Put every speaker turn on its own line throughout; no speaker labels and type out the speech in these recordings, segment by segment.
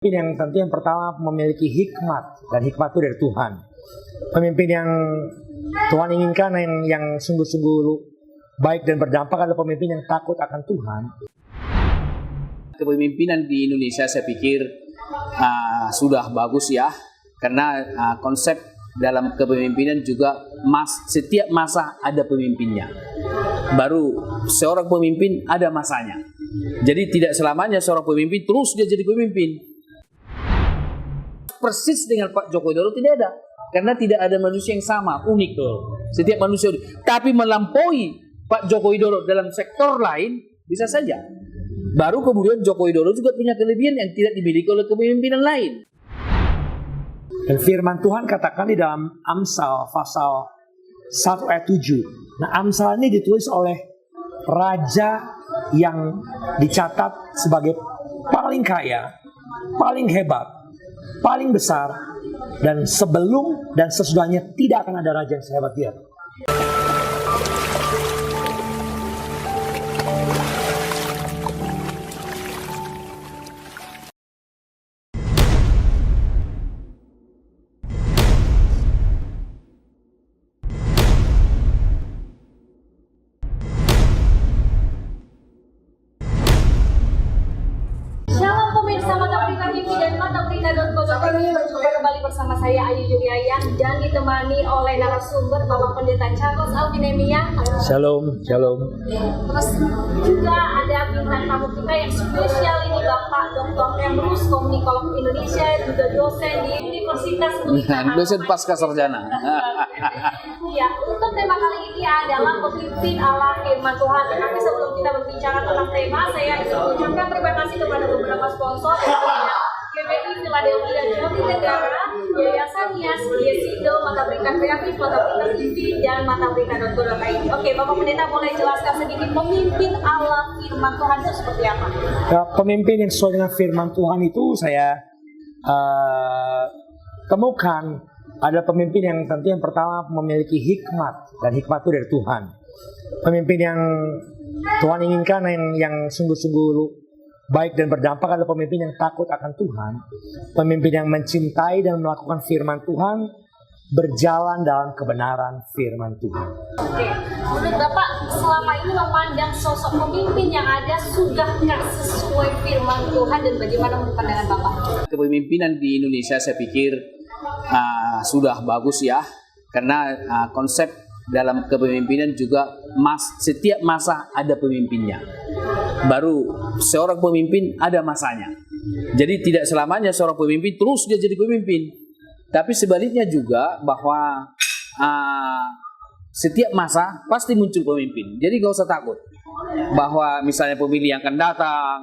Pemimpin yang tentu yang pertama memiliki hikmat, dan hikmat itu dari Tuhan. Pemimpin yang Tuhan inginkan, yang sungguh-sungguh baik dan berdampak adalah pemimpin yang takut akan Tuhan.
Kepemimpinan di Indonesia saya pikir sudah bagus ya, karena konsep dalam kepemimpinan juga setiap masa ada pemimpinnya. Baru seorang pemimpin ada masanya. Jadi tidak selamanya seorang pemimpin terus dia jadi pemimpin. Persis dengan Pak Joko Widodo tidak ada, karena tidak ada manusia yang sama, unik. Setiap manusia unik. Tapi melampaui Pak Joko Widodo dalam sektor lain bisa saja. Baru kemudian Joko Widodo juga punya kelebihan yang tidak dimiliki oleh kepemimpinan lain.
Dan firman Tuhan katakan di dalam Amsal pasal 1 ayat 7. Nah, Amsal ini ditulis oleh raja yang dicatat sebagai paling kaya, paling hebat, paling besar, dan sebelum dan sesudahnya tidak akan ada raja yang sehebat dia.
Shalom pemirsa Mata Berita TV dan Mata Berita.co.id. Berjumpa kembali bersama saya Ayu Juliayah dan ditemani oleh narasumber Bapak Pendeta Charles Alvinemia.
Shalom, shalom.
Terus juga ada bintang tamu kita yang spesial ini, Bapak Dr. Emrus, komunikolog Indonesia, juga dosen di Universitas Univers.
Dosen pasca sarjana.
Ya, untuk tema kali ini adalah pemimpin Allah firman Tuhan. Tapi sebelum kita berbicara tentang tema, saya ingin mengucapkan terima kasih kepada beberapa sponsor, yaitu KBI Philadelphia Jatinegara, Yayasan Nias, Yesido, Mata Berita Kreatif, Mata Berita TV, dan Mata Berita.co.id. Oke, Bapak Pendeta boleh jelaskan sedikit pemimpin Allah firman Tuhan itu seperti apa?
Ya, pemimpin yang sesuai dengan firman Tuhan itu saya temukan ada pemimpin yang tentu yang pertama memiliki hikmat, dan hikmat itu dari Tuhan. Pemimpin yang Tuhan inginkan, yang sungguh-sungguh baik dan berdampak adalah pemimpin yang takut akan Tuhan. Pemimpin yang mencintai dan melakukan firman Tuhan, berjalan dalam kebenaran firman Tuhan.
Oke, menurut Bapak selama ini memandang sosok pemimpin yang ada sudah nggak sesuai firman Tuhan, dan bagaimana menurut pandangan Bapak?
Kepemimpinan di Indonesia saya pikir sudah bagus ya, karena konsep dalam kepemimpinan juga setiap masa ada pemimpinnya. Baru seorang pemimpin ada masanya. Jadi tidak selamanya seorang pemimpin terus dia jadi pemimpin. Tapi sebaliknya juga bahwa setiap masa pasti muncul pemimpin. Jadi gak usah takut bahwa misalnya pemilih yang akan datang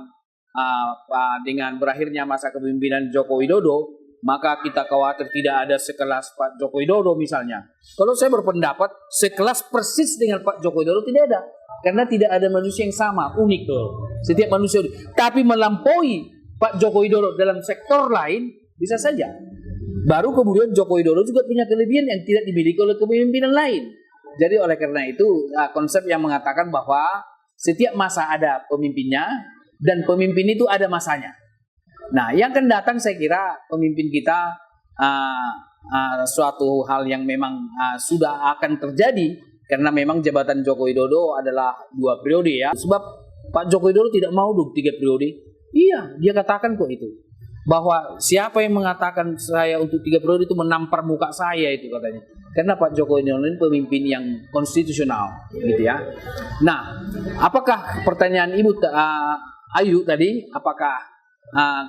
dengan berakhirnya masa kepemimpinan Joko Widodo, maka kita khawatir tidak ada sekelas Pak Joko Widodo misalnya. Kalau saya berpendapat sekelas persis dengan Pak Joko Widodo tidak ada, karena tidak ada manusia yang sama, unik. Setiap manusia unik. Tapi melampaui Pak Joko Widodo dalam sektor lain bisa saja. Baru kemudian Joko Widodo juga punya kelebihan yang tidak dimiliki oleh kepemimpinan lain. Jadi oleh karena itu konsep yang mengatakan bahwa setiap masa ada pemimpinnya, dan pemimpin itu ada masanya. Nah, yang akan datang saya kira pemimpin kita suatu hal yang memang sudah akan terjadi, karena memang jabatan Joko Widodo adalah 2 periode ya. Sebab Pak Joko Widodo tidak mau 3 periode. Iya, dia katakan kok itu. Bahwa siapa yang mengatakan saya untuk 3 periode itu menampar muka saya, itu katanya. Karena Pak Joko Widodo ini pemimpin yang konstitusional gitu ya. Nah, apakah pertanyaan Ibu Ayu tadi, apakah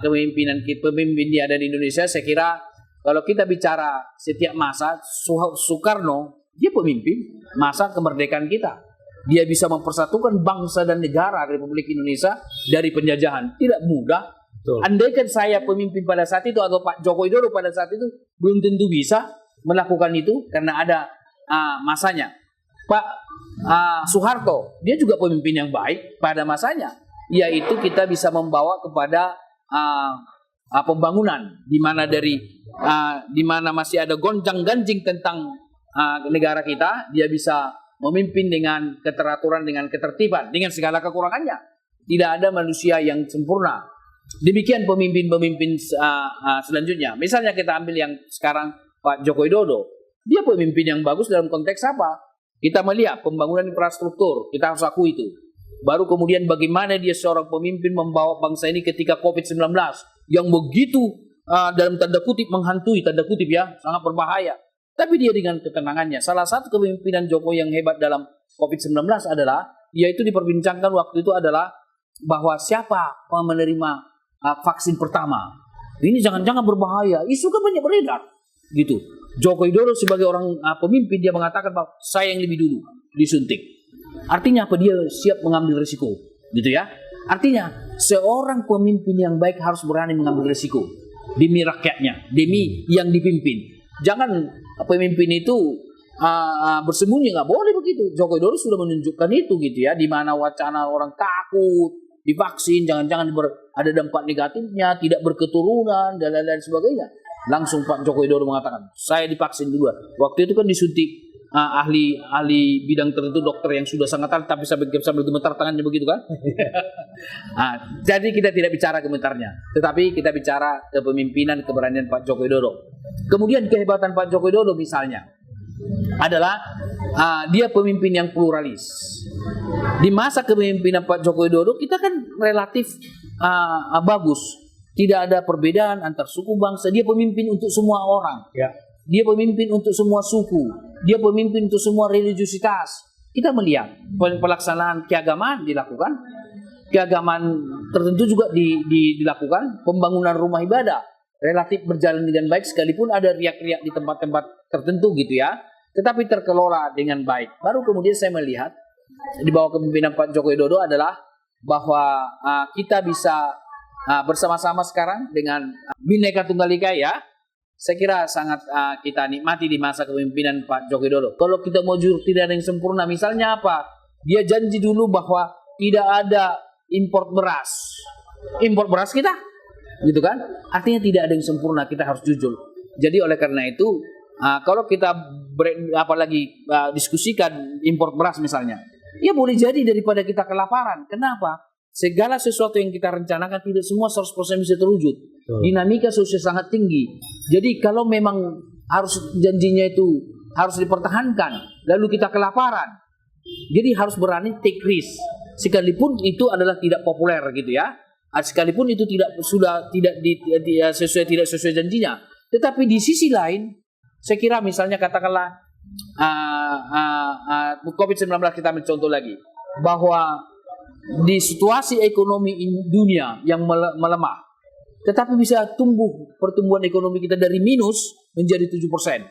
pemimpin dia ada di Indonesia? Saya kira kalau kita bicara setiap masa, Soekarno dia pemimpin masa kemerdekaan kita. Dia bisa mempersatukan bangsa dan negara Republik Indonesia dari penjajahan. Tidak mudah. Andaikan saya pemimpin pada saat itu atau Pak Joko Widodo pada saat itu, belum tentu bisa melakukan itu karena ada masanya. Pak Soeharto dia juga pemimpin yang baik pada masanya, yaitu kita bisa membawa kepada pembangunan di mana masih ada gonjang-ganjing tentang negara kita. Dia bisa memimpin dengan keteraturan, dengan ketertiban, dengan segala kekurangannya. Tidak ada manusia yang sempurna. Demikian pemimpin-pemimpin selanjutnya. Misalnya kita ambil yang sekarang Pak Joko Widodo. Dia pemimpin yang bagus dalam konteks apa? Kita melihat pembangunan infrastruktur, kita harus akui itu. Baru kemudian bagaimana dia seorang pemimpin membawa bangsa ini ketika COVID-19 yang begitu dalam tanda kutip menghantui, tanda kutip ya, sangat berbahaya. Tapi dia dengan ketenangannya. Salah satu kepemimpinan Jokowi yang hebat dalam COVID-19 adalah, yaitu diperbincangkan waktu itu adalah bahwa siapa yang menerima vaksin pertama. Ini jangan-jangan berbahaya. Isu kan banyak beredar. Gitu. Joko Widodo sebagai orang pemimpin, dia mengatakan bahwa saya yang lebih dulu disuntik. Artinya apa? Dia siap mengambil risiko. Gitu ya. Artinya seorang pemimpin yang baik harus berani mengambil risiko. Demi rakyatnya. Demi yang dipimpin. Jangan pemimpin itu bersembunyi, nggak boleh begitu. Joko Widodo sudah menunjukkan itu gitu ya, di mana wacana orang takut divaksin, jangan-jangan ada dampak negatifnya, tidak berketurunan dan lain-lain sebagainya. Langsung Pak Joko Widodo mengatakan, saya divaksin duluan. Waktu itu kan disuntik ahli bidang tertentu, dokter yang sudah sangat tahu, tapi sambil gemetar tangannya begitu kan. Jadi kita tidak bicara gemetarnya, tetapi kita bicara kepemimpinan, keberanian Pak Joko Widodo. Kemudian kehebatan Pak Joko Widodo misalnya adalah dia pemimpin yang pluralis. Di masa kepemimpinan Pak Joko Widodo kita kan relatif bagus, tidak ada perbedaan antar suku bangsa. Dia pemimpin untuk semua orang,
Ya.
dia pemimpin untuk semua suku, dia pemimpin untuk semua religiusitas. Kita melihat pelaksanaan keagamaan dilakukan, keagamaan tertentu juga dilakukan, pembangunan rumah ibadah relatif berjalan dengan baik sekalipun ada riak-riak di tempat-tempat tertentu gitu ya, tetapi terkelola dengan baik. Baru kemudian saya melihat di bawah kepemimpinan Pak Joko Widodo adalah bahwa kita bisa bersama-sama sekarang dengan Bhinneka Tunggal Ika ya. Saya kira sangat kita nikmati di masa kepemimpinan Pak Joko Widodo. Kalau kita mau jujur tidak ada yang sempurna. Misalnya apa? Dia janji dulu bahwa tidak ada impor beras. Impor beras kita, gitu kan? Artinya tidak ada yang sempurna. Kita harus jujur. Jadi oleh karena itu, kalau kita apalagi diskusikan impor beras misalnya, ya boleh jadi daripada kita kelaparan. Kenapa? Segala sesuatu yang kita rencanakan tidak semua 100% bisa terwujud. Dinamika sosial sangat tinggi. Jadi kalau memang harus janjinya itu harus dipertahankan, lalu kita kelaparan, jadi harus berani take risk. Sekalipun itu adalah tidak populer gitu ya. Sekalipun itu tidak sesuai janjinya. Tetapi di sisi lain, saya kira misalnya katakanlah COVID-19 kita ambil contoh lagi, bahwa di situasi ekonomi dunia yang melemah, tetapi bisa tumbuh pertumbuhan ekonomi kita dari minus menjadi 7%.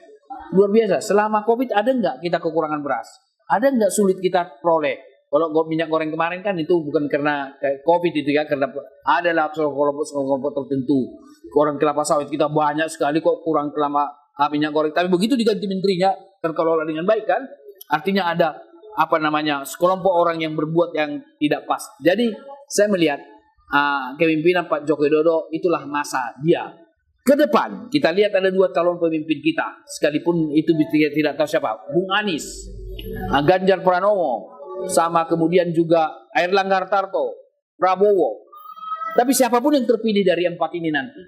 Luar biasa. Selama COVID ada nggak kita kekurangan beras? Ada nggak sulit kita peroleh? Kalau minyak goreng kemarin kan itu bukan karena COVID itu ya, karena adalah kelompok tertentu. Orang kelapa sawit kita banyak sekali kok kurang minyak goreng. Tapi begitu diganti menterinya terkelola dengan baik kan? Artinya ada sekelompok orang yang berbuat yang tidak pas. Jadi saya melihat kepemimpinan Pak Joko Widodo itulah masa dia. Ke depan kita lihat ada dua calon pemimpin kita, sekalipun itu tidak tahu siapa, Bung Anies, Ganjar Pranowo, sama kemudian juga Airlangga Hartarto, Prabowo. Tapi siapapun yang terpilih dari empat ini nanti,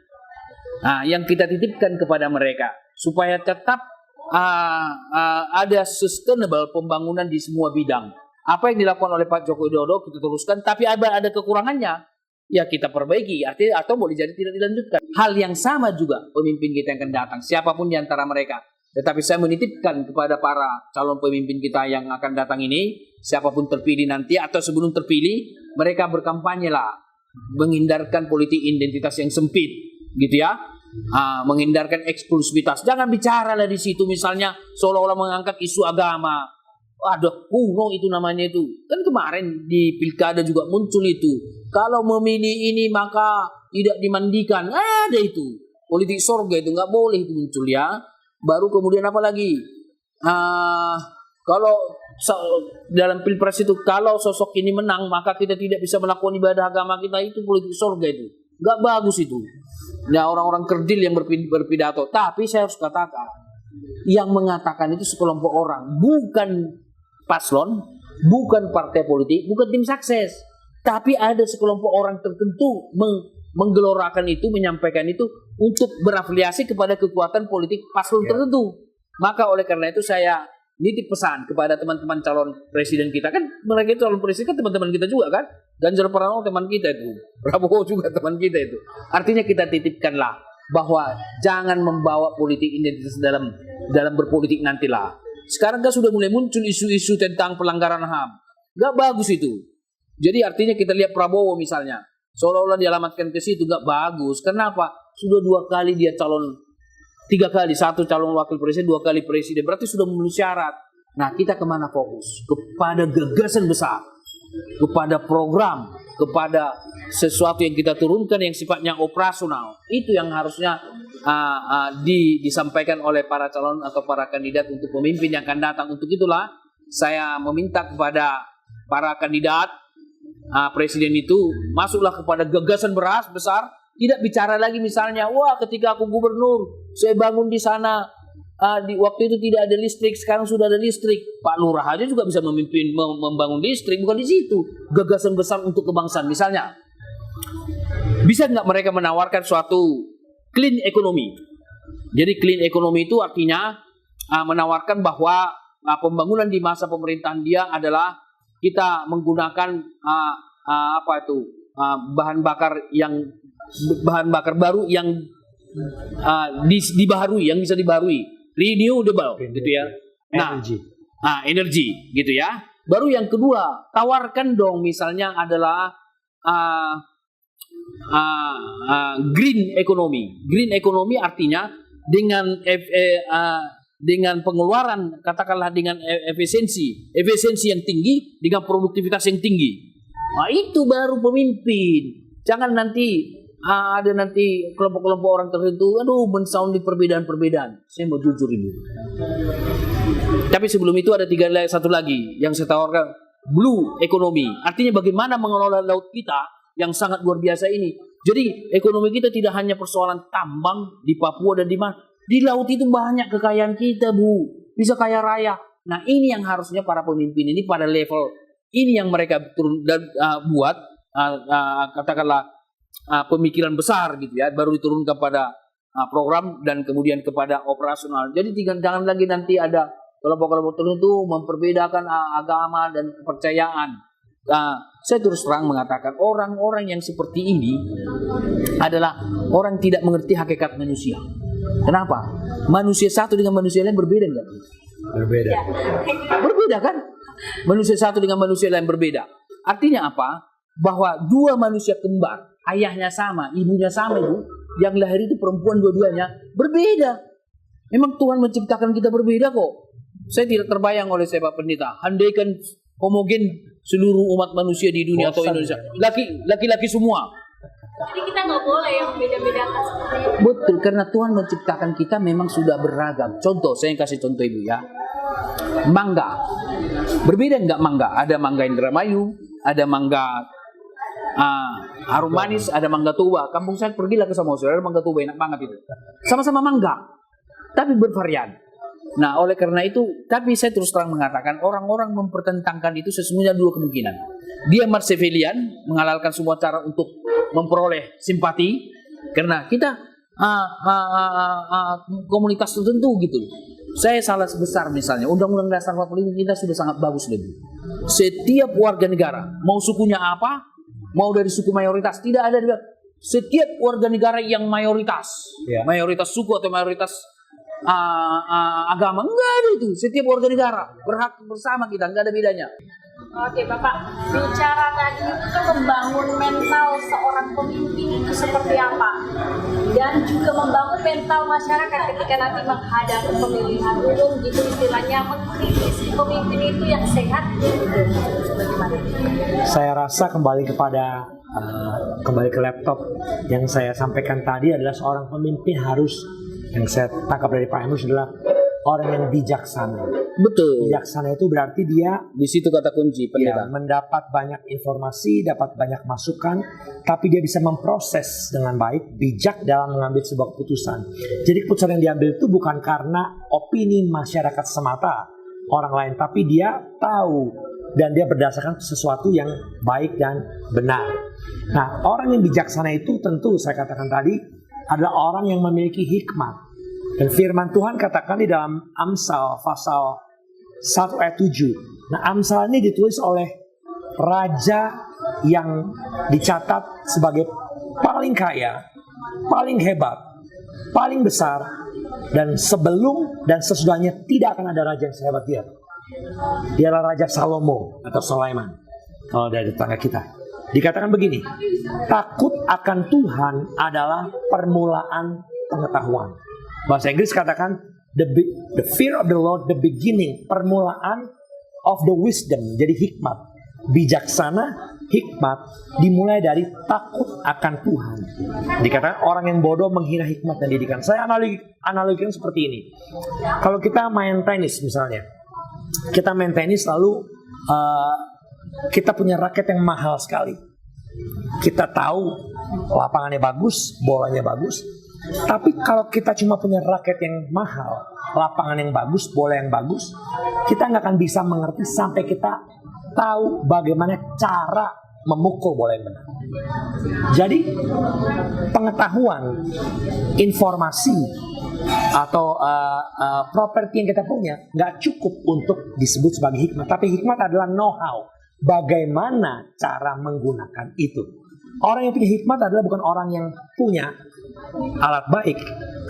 yang kita titipkan kepada mereka supaya tetap ada sustainable pembangunan di semua bidang. Apa yang dilakukan oleh Pak Joko Widodo kita teruskan, tapi ada kekurangannya, ya kita perbaiki, artinya atau boleh jadi tidak dilanjutkan. Hal yang sama juga pemimpin kita yang akan datang, siapapun di antara mereka. Tetapi saya menitipkan kepada para calon pemimpin kita yang akan datang ini, siapapun terpilih nanti atau sebelum terpilih, mereka berkampanye lah, menghindarkan politik identitas yang sempit, gitu ya. Menghindarkan eksklusivitas. Jangan bicara lah di situ misalnya seolah-olah mengangkat isu agama. Ada kuno itu namanya itu. Kan kemarin di pilkada juga muncul itu. Kalau memilih ini maka tidak dimandikan. Ada itu. Politik sorga itu nggak boleh itu muncul ya. Baru kemudian apa lagi? Kalau dalam pilpres itu kalau sosok ini menang maka kita tidak bisa melakukan ibadah agama kita, itu politik sorga itu. Nggak bagus itu. Nah, orang-orang kerdil yang berpidato. Tapi saya harus katakan, yang mengatakan itu sekelompok orang, bukan paslon, bukan partai politik, bukan tim sukses. Tapi ada sekelompok orang tertentu menggelorakan itu, menyampaikan itu untuk berafiliasi kepada kekuatan politik paslon tertentu. Maka oleh karena itu saya nitip pesan kepada teman-teman calon presiden kita, kan mereka itu calon presiden kan teman-teman kita juga kan, Ganjar Pranowo teman kita itu, Prabowo juga teman kita itu. Artinya kita titipkanlah bahwa jangan membawa politik identitas dalam berpolitik nantilah. Sekarang kan sudah mulai muncul isu-isu tentang pelanggaran HAM, nggak bagus itu. Jadi artinya kita lihat Prabowo misalnya, seolah-olah dialamatkan ke situ, nggak bagus. Kenapa? Sudah 2 kali dia calon, 3 kali, 1 calon wakil presiden, 2 kali presiden, berarti sudah memenuhi syarat. Nah, kita kemana fokus? Kepada gagasan besar, kepada program, kepada sesuatu yang kita turunkan yang sifatnya operasional. Itu yang harusnya disampaikan oleh para calon atau para kandidat untuk pemimpin yang akan datang. Untuk itulah saya meminta kepada para kandidat presiden itu, masuklah kepada gagasan besar. Tidak bicara lagi misalnya, wah ketika aku gubernur, saya bangun di sana, di waktu itu tidak ada listrik, sekarang sudah ada listrik. Pak Lurah aja juga bisa memimpin membangun listrik, bukan di situ. Gagasan besar untuk kebangsaan. Misalnya, bisa nggak mereka menawarkan suatu clean economy? Jadi clean economy itu artinya menawarkan bahwa pembangunan di masa pemerintahan dia adalah kita menggunakan bahan bakar baru yang dibaharui, yang bisa dibaharui, renewable gitu ya. Nah, energi gitu ya. Baru yang kedua, tawarkan dong misalnya adalah green economy. Green economy artinya dengan pengeluaran, katakanlah dengan efisiensi yang tinggi, dengan produktivitas yang tinggi. Nah, itu baru pemimpin. Jangan nanti ada kelompok-kelompok orang tertentu, mensaundi perbedaan-perbedaan. Saya mau jujur ini. Tapi sebelum itu ada satu lagi yang saya tawarkan, blue economy. Artinya bagaimana mengelola laut kita yang sangat luar biasa ini. Jadi ekonomi kita tidak hanya persoalan tambang di Papua dan di mana. Di laut itu banyak kekayaan kita, Bu. Bisa kaya raya. Nah, ini yang harusnya para pemimpin ini pada level ini yang mereka turun dan buat katakanlah pemikiran besar gitu ya, baru diturunkan pada program dan kemudian kepada operasional. Jadi jangan lagi nanti ada kelompok-kelompok tertentu memperbedakan agama dan kepercayaan. Saya terus terang mengatakan orang-orang yang seperti ini adalah orang tidak mengerti hakikat manusia. Kenapa? Manusia satu dengan manusia lain berbeda enggak?
Berbeda.
Berbeda kan? Manusia satu dengan manusia lain berbeda. Artinya apa? Bahwa 2 manusia kembar, ayahnya sama, ibunya sama itu, yang lahir itu perempuan dua-duanya, berbeda. Memang Tuhan menciptakan kita berbeda kok. Saya tidak terbayang oleh saya Pak Pendeta, andaikan homogen seluruh umat manusia di dunia atau Indonesia, laki-laki semua.
Jadi kita nggak boleh yang beda-bedakan seperti itu.
Betul, karena Tuhan menciptakan kita memang sudah beragam. Contoh, saya kasih contoh Ibu ya. Mangga. Berbeda enggak mangga? Ada mangga Indramayu, ada mangga harum manis, ada mangga tuba. Kampung saya pergilah ke Samosir, ada mangga tuba enak banget itu. Sama-sama mangga, tapi bervarian. Nah, oleh karena itu, tapi saya terus terang mengatakan orang-orang mempertentangkan itu sesungguhnya 2 kemungkinan. Dia Machiavellian, menghalalkan semua cara untuk memperoleh simpati, karena kita komunitas tertentu gitu. Saya salah sebesar misalnya, Undang-Undang Dasar 45 kita sudah sangat bagus lebih. Setiap warga negara, mau sukunya apa, mau dari suku mayoritas, tidak ada. Setiap warga negara yang mayoritas, mayoritas suku atau mayoritas agama, enggak ada itu. Setiap warga negara berhak bersama kita, enggak ada bedanya.
Oke Bapak, bicara tadi itu kan membangun mental seorang pemimpin itu seperti apa, dan juga membangun mental masyarakat ketika nanti menghadapi pemilihan umum gitu, istilahnya mengkritisi pemimpin itu yang sehat gitu. Bagaimana?
Saya rasa kembali ke laptop yang saya sampaikan tadi adalah seorang pemimpin harus, yang saya tangkap dari Pak Emus adalah orang yang bijaksana.
Betul.
Bijaksana itu berarti dia
di situ kata kunci pendeta.
Mendapat banyak informasi, dapat banyak masukan, tapi dia bisa memproses dengan baik, bijak dalam mengambil sebuah keputusan. Jadi keputusan yang diambil itu bukan karena opini masyarakat semata orang lain, tapi dia tahu dan dia berdasarkan sesuatu yang baik dan benar. Nah, orang yang bijaksana itu tentu saya katakan tadi adalah orang yang memiliki hikmat. Dan firman Tuhan katakan di dalam Amsal pasal 1 ayat 7. Nah, Amsal ini ditulis oleh raja yang dicatat sebagai paling kaya, paling hebat, paling besar, dan sebelum dan sesudahnya tidak akan ada raja yang sehebat dia. Dia adalah Raja Salomo atau Sulaiman kalau dari tetangga kita. Dikatakan begini, takut akan Tuhan adalah permulaan pengetahuan. Bahasa Inggris katakan the fear of the Lord, the beginning, permulaan of the wisdom. Jadi hikmat, bijaksana, hikmat dimulai dari takut akan Tuhan. Dikatakan orang yang bodoh menghina hikmat dan didikan. Saya analogikan seperti ini. Kalau kita main tenis misalnya, kita main tenis lalu kita punya raket yang mahal sekali. Kita tahu lapangannya bagus, bolanya bagus. Tapi kalau kita cuma punya raket yang mahal, lapangan yang bagus, bola yang bagus, kita nggak akan bisa mengerti sampai kita tahu bagaimana cara memukul bola yang benar. Jadi pengetahuan, informasi atau properti yang kita punya nggak cukup untuk disebut sebagai hikmat. Tapi hikmat adalah know-how, bagaimana cara menggunakan itu. Orang yang punya hikmat adalah bukan orang yang punya alat baik,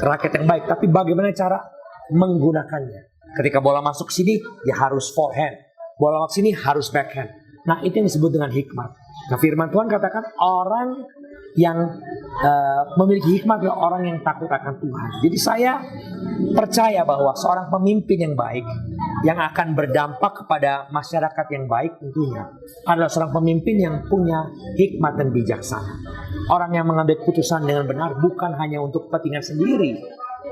raket yang baik, tapi bagaimana cara menggunakannya. Ketika bola masuk sini, dia harus forehand. Bola masuk sini harus backhand. Nah, itu yang disebut dengan hikmat. Nah, firman Tuhan katakan orang yang memiliki hikmat adalah orang yang takut akan Tuhan. Jadi saya percaya bahwa seorang pemimpin yang baik, yang akan berdampak kepada masyarakat yang baik tentunya, adalah seorang pemimpin yang punya hikmat dan bijaksana. Orang yang mengambil keputusan dengan benar bukan hanya untuk kepentingan sendiri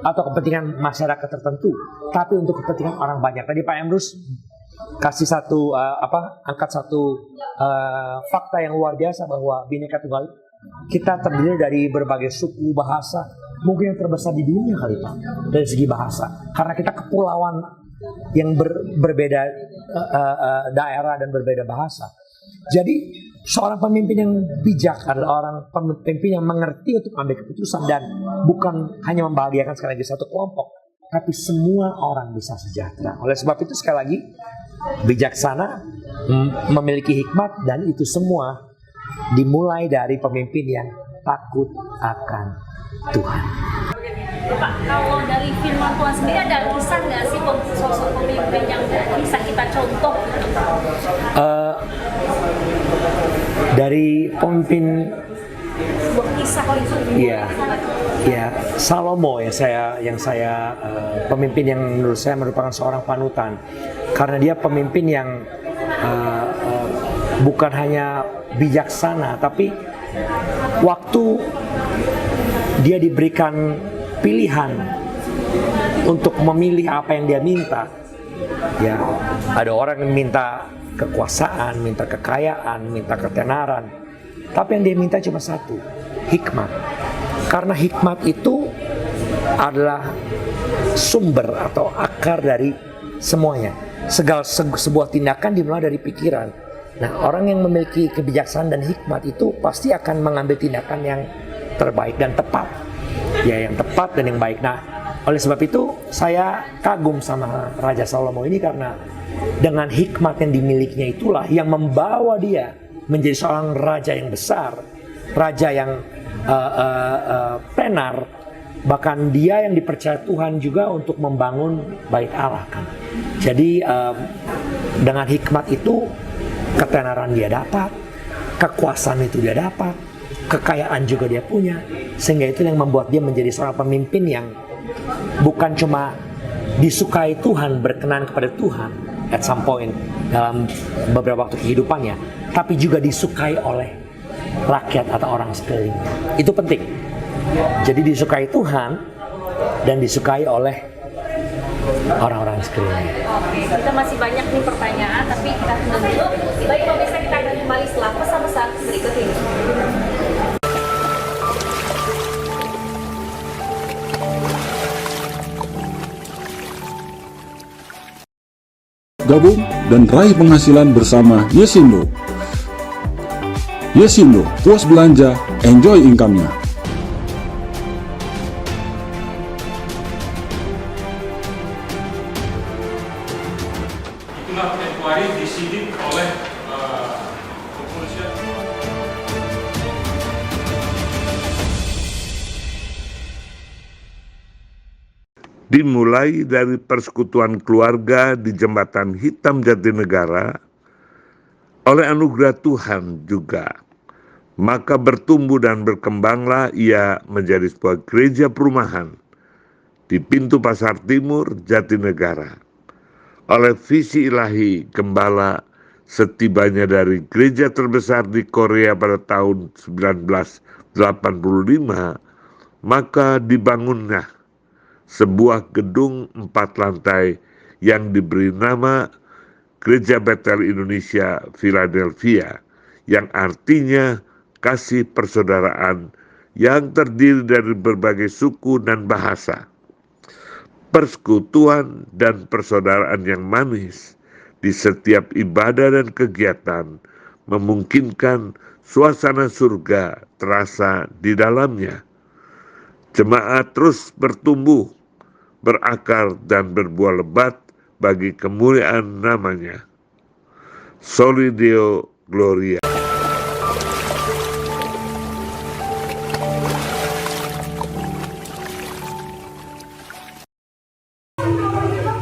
atau kepentingan masyarakat tertentu, tapi untuk kepentingan orang banyak. Tadi Pak Emrus kasih angkat satu fakta yang luar biasa bahwa Bhinneka Tunggal kita terdiri dari berbagai suku, bahasa, mungkin yang terbesar di dunia kali Pak, dari segi bahasa. Karena kita kepulauan yang berbeda daerah dan berbeda bahasa. Jadi seorang pemimpin yang bijak adalah orang pemimpin yang mengerti untuk ambil keputusan dan bukan hanya membahagiakan sekali lagi satu kelompok, tapi semua orang bisa sejahtera. Oleh sebab itu sekali lagi, bijaksana, memiliki hikmat, dan itu semua dimulai dari pemimpin yang takut akan Tuhan.
Pak, kalau dari firman Tuhan sendiri ada kisah nggak sih sosok pemimpin yang bisa kita contoh?
Dari pemimpin,
Sebuah kisah itu.
Iya, Salomo yang saya pemimpin yang menurut saya merupakan seorang panutan, karena dia pemimpin yang bukan hanya bijaksana, tapi waktu dia diberikan pilihan untuk memilih apa yang dia minta, ya ada orang yang minta kekuasaan, minta kekayaan, minta ketenaran, tapi yang dia minta cuma satu, hikmat. Karena hikmat itu adalah sumber atau akar dari semuanya. Sebuah tindakan dimulai dari pikiran. Nah, orang yang memiliki kebijaksanaan dan hikmat itu pasti akan mengambil tindakan yang terbaik dan tepat. Ya, yang tepat dan yang baik. Nah, oleh sebab itu saya kagum sama Raja Salomo ini karena dengan hikmat yang dimilikinya itulah yang membawa dia menjadi seorang raja yang besar, raja yang tenar, bahkan dia yang dipercaya Tuhan juga untuk membangun bait Allah kan. Jadi dengan hikmat itu ketenaran dia dapat, kekuasaan itu dia dapat, kekayaan juga dia punya, sehingga itu yang membuat dia menjadi seorang pemimpin yang bukan cuma disukai Tuhan, berkenan kepada Tuhan at some point dalam beberapa waktu kehidupannya, tapi juga disukai oleh rakyat atau orang sekelilingnya. Itu penting. Jadi disukai Tuhan dan disukai oleh orang-orang sekelilingnya.
Oke, kita masih banyak nih pertanyaan, tapi kita tunggu dulu. Baik, pemirsa, kita akan kembali setelah pesan-pesan berikut ini.
Gabung dan raih penghasilan bersama Yesindo. Yesindo, puas belanja, enjoy income-nya.
Itulah inquiry disidik oleh kepolisian.
Dimulai dari persekutuan keluarga di Jembatan Hitam Jatinegara oleh anugerah Tuhan juga. Maka bertumbuh dan berkembanglah ia menjadi sebuah gereja perumahan di pintu Pasar Timur Jatinegara. Oleh visi ilahi gembala setibanya dari gereja terbesar di Korea pada tahun 1985, maka dibangunnya sebuah gedung 4 lantai yang diberi nama Gereja Betel Indonesia Philadelphia, yang artinya kasih persaudaraan yang terdiri dari berbagai suku dan bahasa. Persekutuan dan persaudaraan yang manis di setiap ibadah dan kegiatan memungkinkan suasana surga terasa di dalamnya. Jemaat terus bertumbuh, berakar dan berbuah lebat bagi kemuliaan namanya. Soli Deo Gloria.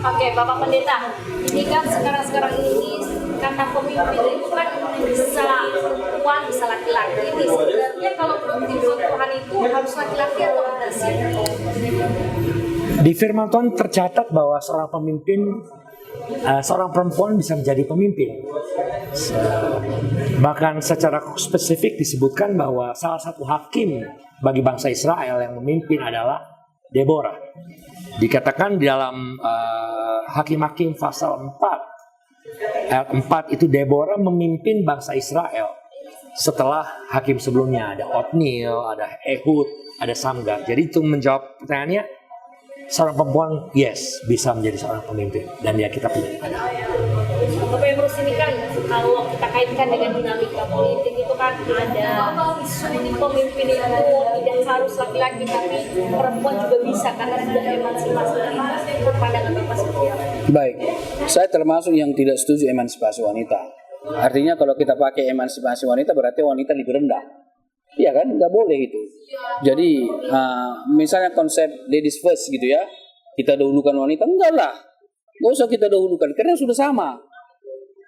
Oke, Bapak Pendeta, ini kan sekarang ini kata pemimpin itu kan bisa perempuan, bisa laki-laki. Ini sebenarnya kalau di firman Tuhan itu harus laki-laki atau enggak sih?
Di firman Tuhan tercatat bahwa seorang pemimpin, seorang perempuan bisa menjadi pemimpin. Bahkan secara spesifik disebutkan bahwa salah satu hakim bagi bangsa Israel yang memimpin adalah Deborah. Dikatakan di dalam Hakim-Hakim pasal 4 ayat 4 itu Deborah memimpin bangsa Israel setelah hakim sebelumnya. Ada Otniel, ada Ehud, ada Samgar. Jadi itu menjawab pertanyaannya, seorang perempuan yes bisa menjadi seorang pemimpin, dan ya kita pilih ada.
Bapak Emrus, ini kan kalau kita kaitkan dengan dinamika politik itu kan ada isu pemimpin itu tidak harus laki-laki tapi perempuan juga bisa karena sudah emansipasi wanita. Pandangan Bapak seperti apa?
Baik, saya termasuk yang tidak setuju emansipasi wanita. Artinya kalau kita pakai emansipasi wanita berarti wanita lebih rendah. Iya kan, nggak boleh itu. Jadi misalnya konsep ladies first gitu ya, kita dahulukan wanita, enggak lah, nggak usah kita dahulukan karena sudah sama,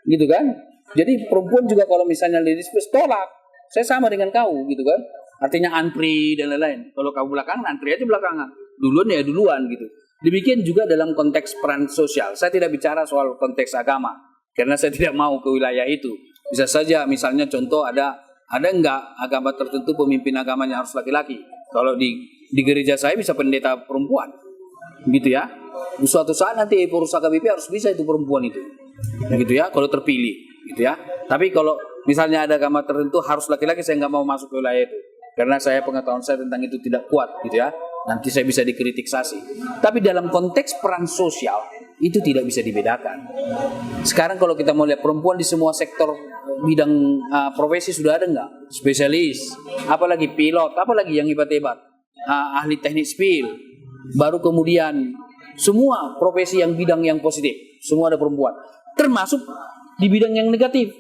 gitu kan. Jadi perempuan juga kalau misalnya ladies first tolak, saya sama dengan kau, gitu kan. Artinya antri dan lain-lain. Kalau kau belakangan, antri aja belakangan. Duluan ya duluan gitu. Demikian juga dalam konteks peran sosial. Saya tidak bicara soal konteks agama karena saya tidak mau ke wilayah itu. Bisa saja misalnya contoh ada enggak agama tertentu pemimpin agamanya harus laki-laki? Kalau di gereja saya bisa pendeta perempuan, gitu ya. Suatu saat nanti Pusaka KBP harus bisa itu perempuan itu, gitu ya. Kalau terpilih, gitu ya. Tapi kalau misalnya ada agama tertentu harus laki-laki, saya nggak mau masuk ke wilayah itu, karena saya pengetahuan saya tentang itu tidak kuat, gitu ya. Nanti saya bisa dikritik saksi. Tapi dalam konteks peran sosial itu tidak bisa dibedakan. Sekarang kalau kita mau lihat perempuan di semua sektor bidang profesi sudah ada nggak? Spesialis, apalagi pilot, apalagi yang hebat-hebat, ahli teknik sipil, baru kemudian semua profesi yang bidang yang positif, semua ada perempuan. Termasuk di bidang yang negatif.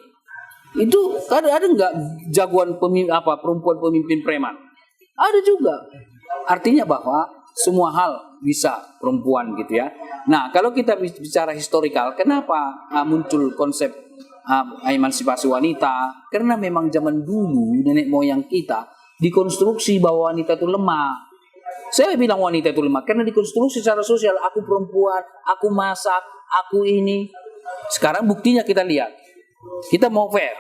Itu ada nggak jagoan perempuan pemimpin preman? Ada juga. Artinya bahwa semua hal bisa perempuan gitu ya. Nah, kalau kita bicara historikal, kenapa muncul konsep emansipasi wanita? Karena memang zaman dulu nenek moyang kita dikonstruksi bahwa wanita itu lemah. Saya bilang wanita itu lemah karena dikonstruksi secara sosial. Aku perempuan, aku masak, aku ini. Sekarang buktinya kita lihat. Kita mau fair.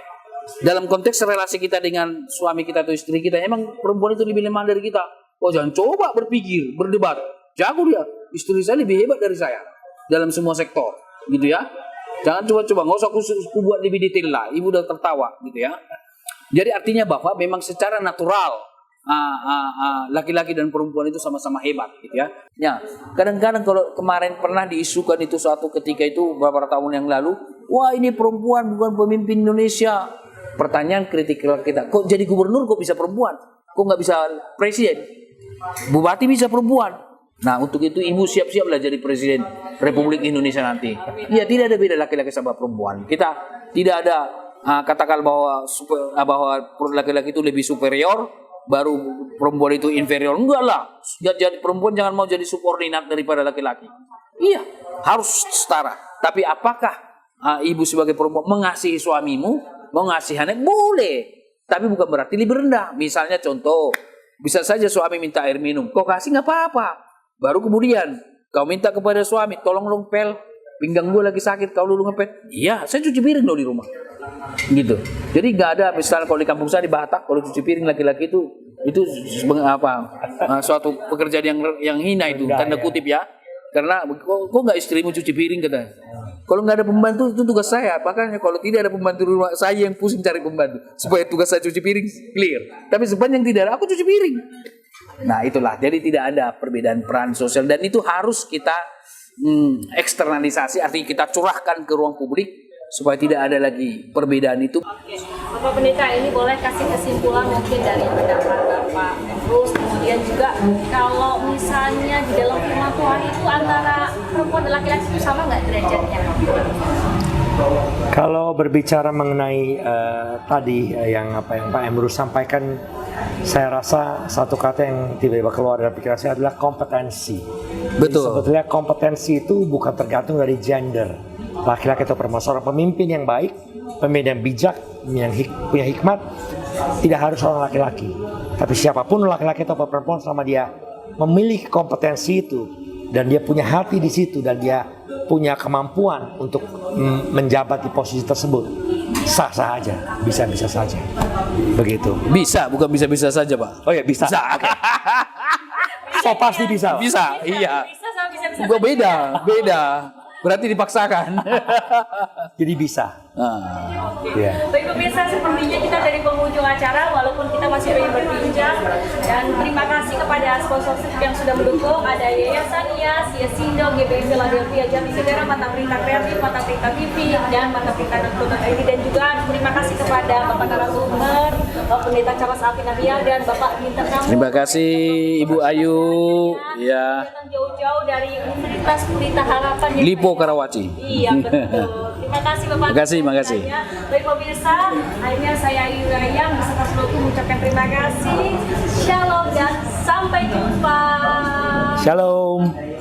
Dalam konteks relasi kita dengan suami kita atau istri kita, emang perempuan itu lebih lemah dari kita. Oh, jangan coba berpikir, berdebat. Jago dia. Istri saya lebih hebat dari saya dalam semua sektor, gitu ya. Jangan coba-coba, nggak usah aku buat lebih detail lah. Ibu udah tertawa, gitu ya. Jadi artinya bahwa memang secara natural laki-laki dan perempuan itu sama-sama hebat, gitu ya. Ya, kadang-kadang kalau kemarin pernah diisukan itu suatu ketika itu beberapa tahun yang lalu, wah ini perempuan bukan pemimpin Indonesia. pertanyaan kritik kita, kok jadi gubernur kok bisa perempuan? Kok nggak bisa presiden? Bupati bisa perempuan. Nah, untuk itu ibu siap-siaplah jadi presiden Republik Indonesia nanti. Ya, tidak ada beda laki-laki sama perempuan. Kita tidak ada katakan bahwa laki-laki itu lebih superior, baru perempuan itu inferior. Enggak lah. Jadi perempuan jangan mau jadi subordinat daripada laki-laki. Iya, harus setara. Tapi apakah ibu sebagai perempuan mengasihi suamimu, mengasihi anak? Boleh. Tapi bukan berarti lebih rendah. Misalnya contoh, bisa saja suami minta air minum, kau kasih nggak apa-apa. Baru kemudian kau minta kepada suami, tolong dong pel, pinggang gue lagi sakit, kau dulu ngepet. Iya, saya cuci piring dong di rumah. Gitu. Jadi nggak ada, misalnya kalau di kampung saya di Batak, kalau cuci piring laki-laki itu suatu pekerjaan yang hina itu, tanda kutip ya. Karena kok nggak istrimu cuci piring katanya. Kalau nggak ada pembantu itu tugas saya. Makanya kalau tidak ada pembantu di rumah, saya yang pusing cari pembantu supaya tugas saya cuci piring clear. Tapi sepanjang tidak ada, aku cuci piring. Nah itulah, jadi tidak ada perbedaan peran sosial dan itu harus kita eksternalisasi, artinya kita curahkan ke ruang publik supaya tidak ada lagi perbedaan itu.
Oke, Bapak Pendeta ini boleh kasih kesimpulan mungkin dari pendapat Bapak. Terus kemudian juga kalau misalnya di dalam firman Tuhan itu antara perempuan dan laki-laki itu sama nggak derajatnya?
Kalau berbicara mengenai tadi yang Pak Emrus sampaikan, saya rasa satu kata yang tiba-tiba keluar dari pikiran saya adalah kompetensi.
Betul.
Jadi sebetulnya kompetensi itu bukan tergantung dari gender, laki-laki atau perempuan. Seorang pemimpin yang baik, pemimpin yang bijak, yang punya hikmat, tidak harus seorang laki-laki. Tapi siapapun laki-laki atau perempuan selama dia memiliki kompetensi itu dan dia punya hati di situ dan dia punya kemampuan untuk menjabat di posisi tersebut, sah-sah aja, bisa-bisa saja. Begitu.
Bisa, bukan bisa-bisa saja, Pak.
Oh ya, bisa.
Bisa.
Okay. So pasti bisa.
Bisa, iya.
Bisa sama bisa-bisa.
Gua beda. Berarti dipaksakan.
Jadi bisa.
Oke. Baik pemirsa, sepertinya kita dari penghujung acara walaupun kita masih ingin berbincang, dan terima kasih kepada sponsorship yang sudah mendukung, ada Yayasan IAS, Yesindo, GBI Philadelphia, Jatinegara, Mata Berita Kreatif, Mata Berita TV, dan Mata Berita Net.id, dan juga terima kasih kepada Bapak narasumber, Pendeta Charles Alvin dan Bapak Ginter Kamu.
Terima kasih Ibu Ayu. Ya.
Datang jauh-jauh dari Universitas Pelita Harapan.
Lipo Karawaci.
Iya betul. Terima kasih Bapak.
Terima kasih.
Baik pemirsa, akhirnya saya Ayu Rayang beserta seluruh mengucapkan terima kasih. Shalom dan sampai jumpa.
Shalom.